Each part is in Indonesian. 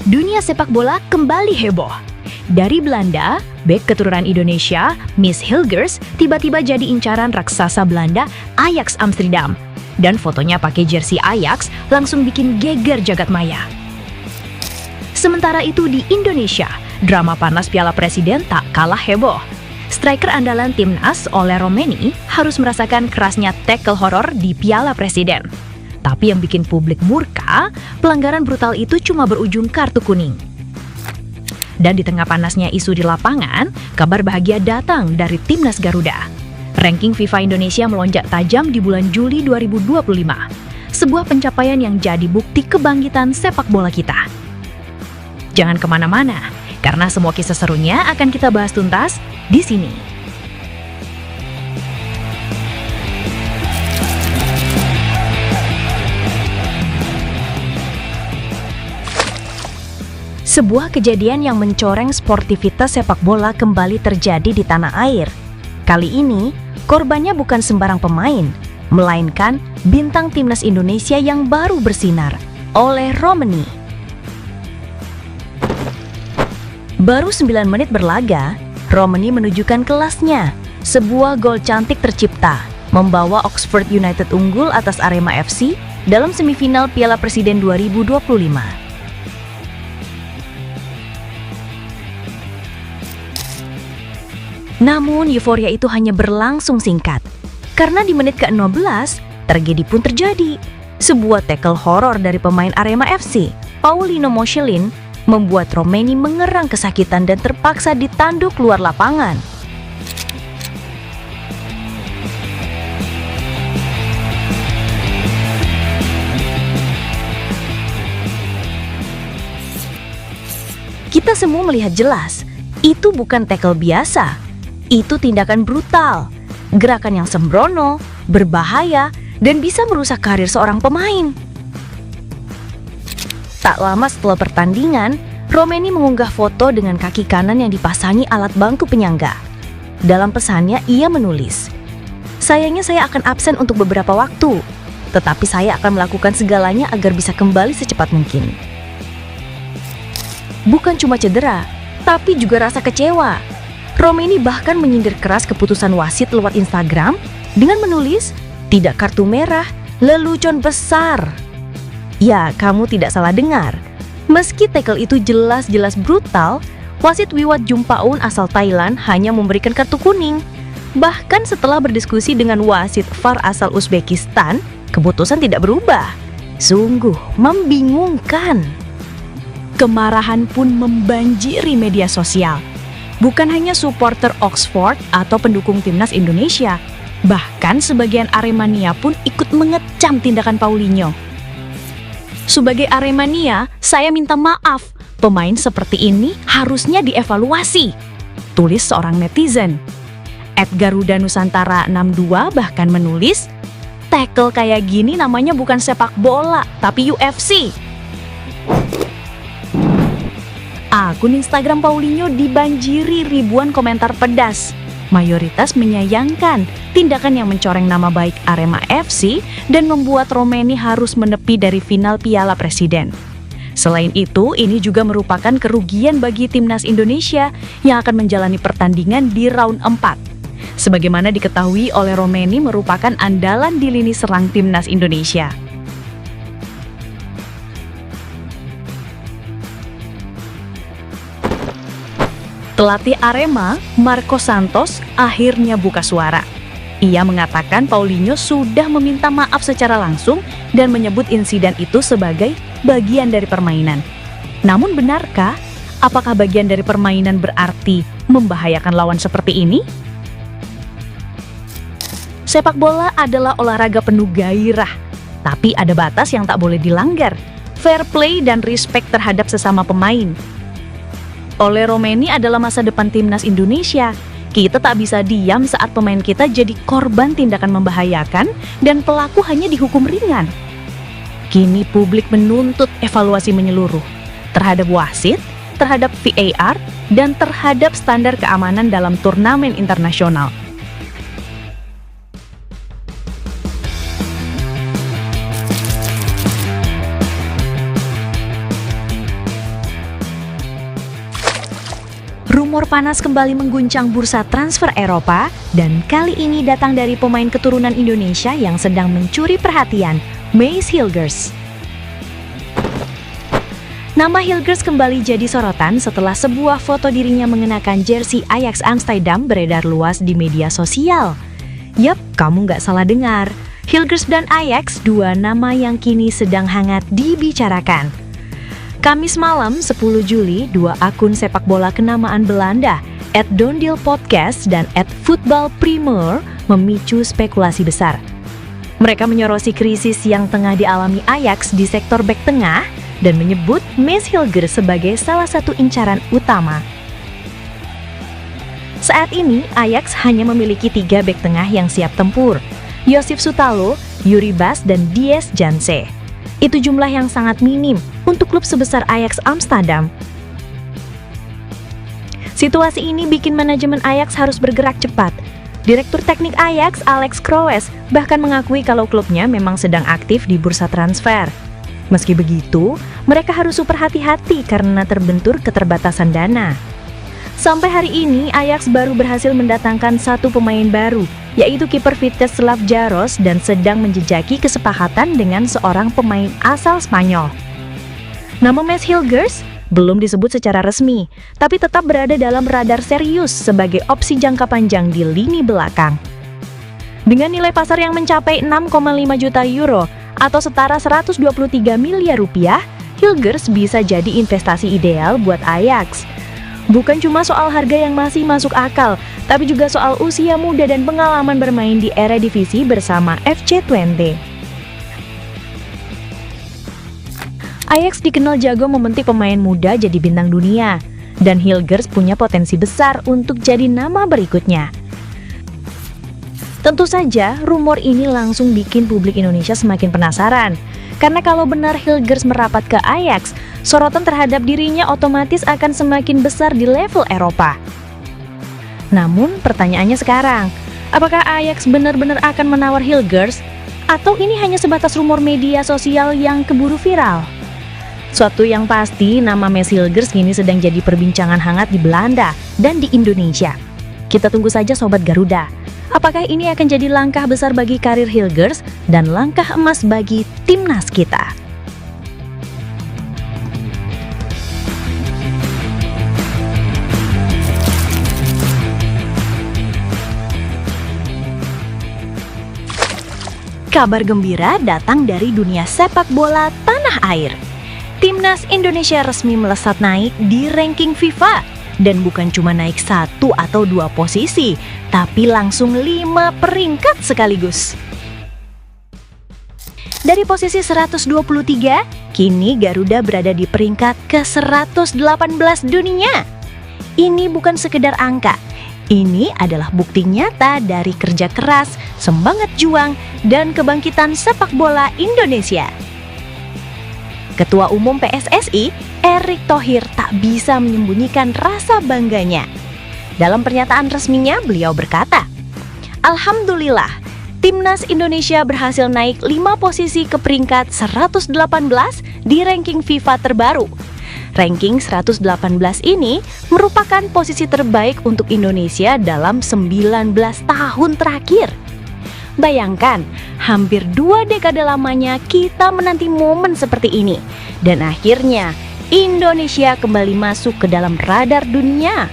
dunia sepak bola kembali heboh. Dari Belanda, bek keturunan Indonesia, Miss Hilgers, tiba-tiba jadi incaran raksasa Belanda, Ajax Amsterdam. Dan fotonya pakai jersey Ajax langsung bikin geger jagat maya. Sementara itu di Indonesia, drama panas Piala Presiden tak kalah heboh. Striker andalan timnas Ole Romeni harus merasakan kerasnya tackle horor di Piala Presiden. Tapi yang bikin publik murka, pelanggaran brutal itu cuma berujung kartu kuning. Dan di tengah panasnya isu di lapangan, kabar bahagia datang dari timnas Garuda. Ranking FIFA Indonesia melonjak tajam di bulan Juli 2025. Sebuah pencapaian yang jadi bukti kebangkitan sepak bola kita. Jangan kemana-mana, karena semua kisah serunya akan kita bahas tuntas di sini. Sebuah kejadian yang mencoreng sportivitas sepak bola kembali terjadi di tanah air. Kali ini, korbannya bukan sembarang pemain, melainkan bintang timnas Indonesia yang baru bersinar, Ole Romeni. Baru 9 menit berlaga, Romeni menunjukkan kelasnya. Sebuah gol cantik tercipta, membawa Oxford United unggul atas Arema FC dalam semifinal Piala Presiden 2025. Namun euforia itu hanya berlangsung singkat, karena di menit ke-16, tragedi pun terjadi. Sebuah tackle horor dari pemain Arema FC, Paulino Moschelin, membuat Romeni mengerang kesakitan dan terpaksa ditanduk keluar lapangan. Kita semua melihat jelas, itu bukan tackle biasa. Itu tindakan brutal, gerakan yang sembrono, berbahaya, dan bisa merusak karir seorang pemain. Tak lama setelah pertandingan, Romeni mengunggah foto dengan kaki kanan yang dipasangi alat bangku penyangga. Dalam pesannya, ia menulis, "Sayangnya saya akan absen untuk beberapa waktu, tetapi saya akan melakukan segalanya agar bisa kembali secepat mungkin." Bukan cuma cedera, tapi juga rasa kecewa. Romeni bahkan menyindir keras keputusan wasit lewat Instagram dengan menulis, "Tidak kartu merah, lelucon besar." Ya, kamu tidak salah dengar. Meski tackle itu jelas-jelas brutal, wasit Wiwat Jumpaun asal Thailand hanya memberikan kartu kuning. Bahkan setelah berdiskusi dengan wasit VAR asal Uzbekistan, keputusan tidak berubah. Sungguh membingungkan. Kemarahan pun membanjiri media sosial. Bukan hanya supporter Oxford atau pendukung timnas Indonesia, bahkan sebagian Aremania pun ikut mengecam tindakan Paulinho. Sebagai Aremania, saya minta maaf, pemain seperti ini harusnya dievaluasi, tulis seorang netizen. @Garuda Nusantara 62 bahkan menulis, tackle kayak gini namanya bukan sepak bola, tapi UFC. Akun Instagram Paulinho dibanjiri ribuan komentar pedas. Mayoritas menyayangkan tindakan yang mencoreng nama baik Arema FC dan membuat Romeni harus menepi dari final Piala Presiden. Selain itu, ini juga merupakan kerugian bagi timnas Indonesia yang akan menjalani pertandingan di round 4. Sebagaimana diketahui, Ole Romeni merupakan andalan di lini serang timnas Indonesia. Pelatih Arema, Marco Santos, akhirnya buka suara. Ia mengatakan Paulinho sudah meminta maaf secara langsung dan menyebut insiden itu sebagai bagian dari permainan. Namun benarkah? Apakah bagian dari permainan berarti membahayakan lawan seperti ini? Sepak bola adalah olahraga penuh gairah, tapi ada batas yang tak boleh dilanggar. Fair play dan respect terhadap sesama pemain. Ole Romeni adalah masa depan timnas Indonesia. Kita tak bisa diam saat pemain kita jadi korban tindakan membahayakan dan pelaku hanya dihukum ringan. Kini publik menuntut evaluasi menyeluruh terhadap wasit, terhadap VAR, dan terhadap standar keamanan dalam turnamen internasional. Kabar panas kembali mengguncang bursa transfer Eropa dan kali ini datang dari pemain keturunan Indonesia yang sedang mencuri perhatian, Maes Hilgers. Nama Hilgers kembali jadi sorotan setelah sebuah foto dirinya mengenakan jersey Ajax Amsterdam beredar luas di media sosial. Yap, kamu nggak salah dengar. Hilgers dan Ajax, dua nama yang kini sedang hangat dibicarakan. Kamis malam 10 Juli, dua akun sepak bola kenamaan Belanda, @Dondil_podcast dan @Voetbalprimeur memicu spekulasi besar. Mereka menyorosi krisis yang tengah dialami Ajax di sektor bek tengah dan menyebut Maes Hilgers sebagai salah satu incaran utama. Saat ini, Ajax hanya memiliki 3 bek tengah yang siap tempur, Josip Sutalo, Yuri Bas, dan Diez Janse. Itu jumlah yang sangat minim untuk klub sebesar Ajax Amsterdam. Situasi ini bikin manajemen Ajax harus bergerak cepat. Direktur teknik Ajax, Alex Kroes, bahkan mengakui kalau klubnya memang sedang aktif di bursa transfer. Meski begitu, mereka harus super hati-hati karena terbentur keterbatasan dana. Sampai hari ini, Ajax baru berhasil mendatangkan 1 pemain baru, yaitu kiper Vitesse Jaros, dan sedang menjejaki kesepakatan dengan seorang pemain asal Spanyol. Nama Maes Hilgers belum disebut secara resmi, tapi tetap berada dalam radar serius sebagai opsi jangka panjang di lini belakang. Dengan nilai pasar yang mencapai 6,5 juta euro atau setara 123 miliar rupiah, Hilgers bisa jadi investasi ideal buat Ajax. Bukan cuma soal harga yang masih masuk akal, tapi juga soal usia muda dan pengalaman bermain di Eredivisie bersama FC Twente. Ajax dikenal jago memetik pemain muda jadi bintang dunia, dan Hilgers punya potensi besar untuk jadi nama berikutnya. Tentu saja, rumor ini langsung bikin publik Indonesia semakin penasaran. Karena kalau benar Hilgers merapat ke Ajax, sorotan terhadap dirinya otomatis akan semakin besar di level Eropa. Namun pertanyaannya sekarang, apakah Ajax benar-benar akan menawar Hilgers? Atau ini hanya sebatas rumor media sosial yang keburu viral? Suatu yang pasti, nama Maes Hilgers kini sedang jadi perbincangan hangat di Belanda dan di Indonesia. Kita tunggu saja Sobat Garuda. Apakah ini akan jadi langkah besar bagi karir Hilgers dan langkah emas bagi timnas kita? Kabar gembira datang dari dunia sepak bola tanah air. Timnas Indonesia resmi melesat naik di ranking FIFA. Dan bukan cuma naik 1 atau 2 posisi, tapi langsung 5 peringkat sekaligus. Dari posisi 123, kini Garuda berada di peringkat ke-118 dunia. Ini bukan sekedar angka, ini adalah bukti nyata dari kerja keras, semangat juang, dan kebangkitan sepak bola Indonesia. Ketua Umum PSSI, Erick Thohir, tak bisa menyembunyikan rasa bangganya. Dalam pernyataan resminya, beliau berkata, "Alhamdulillah, Timnas Indonesia berhasil naik 5 posisi ke peringkat 118 di ranking FIFA terbaru. Ranking 118 ini merupakan posisi terbaik untuk Indonesia dalam 19 tahun terakhir. Bayangkan, hampir 2 dekade lamanya kita menanti momen seperti ini. Dan akhirnya, Indonesia kembali masuk ke dalam radar dunia.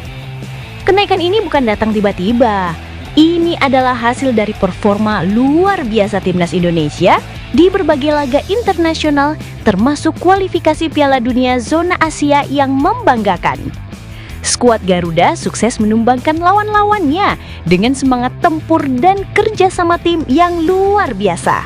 Kenaikan ini bukan datang tiba-tiba. Ini adalah hasil dari performa luar biasa Timnas Indonesia di berbagai laga internasional, termasuk kualifikasi Piala Dunia Zona Asia yang membanggakan. Skuad Garuda sukses menumbangkan lawan-lawannya dengan semangat tempur dan kerja sama tim yang luar biasa.